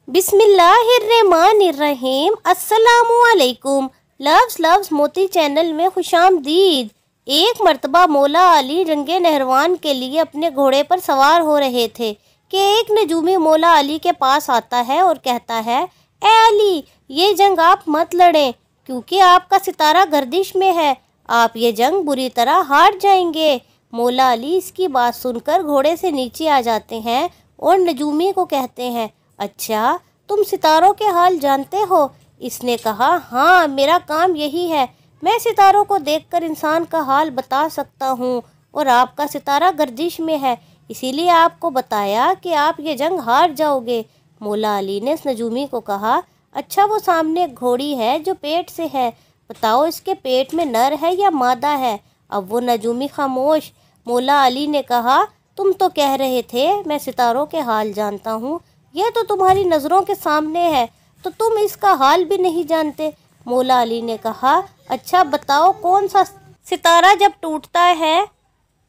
बिस्मिल्लाहिर्रहमानिर्रहीम। अस्सलामुअलैकुम। लव्स मोती चैनल में खुशामदीद। एक मर्तबा मौला अली जंगे नहरवान के लिए अपने घोड़े पर सवार हो रहे थे कि एक नजूमी मौला अली के पास आता है और कहता है, ए अली, ये जंग आप मत लड़ें क्योंकि आपका सितारा गर्दिश में है, आप ये जंग बुरी तरह हार जाएंगे। मौला अली इसकी बात सुनकर घोड़े से नीचे आ जाते हैं और नजूमी को कहते हैं, अच्छा, तुम सितारों के हाल जानते हो? इसने कहा, हाँ, मेरा काम यही है, मैं सितारों को देखकर इंसान का हाल बता सकता हूँ और आपका सितारा गर्दिश में है, इसीलिए आपको बताया कि आप ये जंग हार जाओगे। मौला अली ने इस नजूमी को कहा, अच्छा, वो सामने एक घोड़ी है जो पेट से है, बताओ इसके पेट में नर है या मादा है? अब वो नजूमी खामोश। मौला अली ने कहा, तुम तो कह रहे थे मैं सितारों के हाल जानता हूँ, यह तो तुम्हारी नज़रों के सामने है, तो तुम इसका हाल भी नहीं जानते। मौला अली ने कहा, अच्छा बताओ, कौन सा सितारा जब टूटता है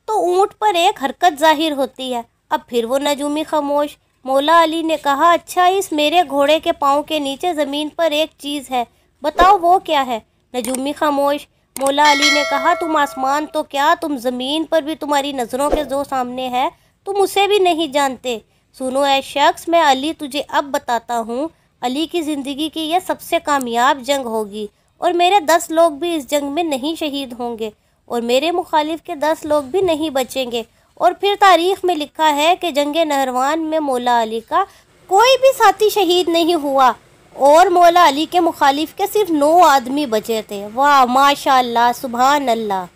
तो ऊँट पर एक हरकत जाहिर होती है? अब फिर वो नजूमी खामोश। मौला अली ने कहा, अच्छा, इस मेरे घोड़े के पाँव के नीचे ज़मीन पर एक चीज़ है, बताओ वो क्या है? नजूमी खामोश। मौला अली ने कहा, तुम आसमान तो क्या, तुम ज़मीन पर भी तुम्हारी नज़रों के जो सामने है तुम उसे भी नहीं जानते। सुनो ऐ शख्स, मैं अली तुझे अब बताता हूँ, अली की ज़िंदगी की यह सबसे कामयाब जंग होगी और मेरे 10 लोग भी इस जंग में नहीं शहीद होंगे और मेरे मुखालिफ के 10 लोग भी नहीं बचेंगे। और फिर तारीख़ में लिखा है कि जंग नहरवान में मौला अली का कोई भी साथी शहीद नहीं हुआ और मौला अली के मुखालिफ के सिर्फ 9 आदमी बचे थे। वाह, माशाअल्लाह, सुभान अल्लाह।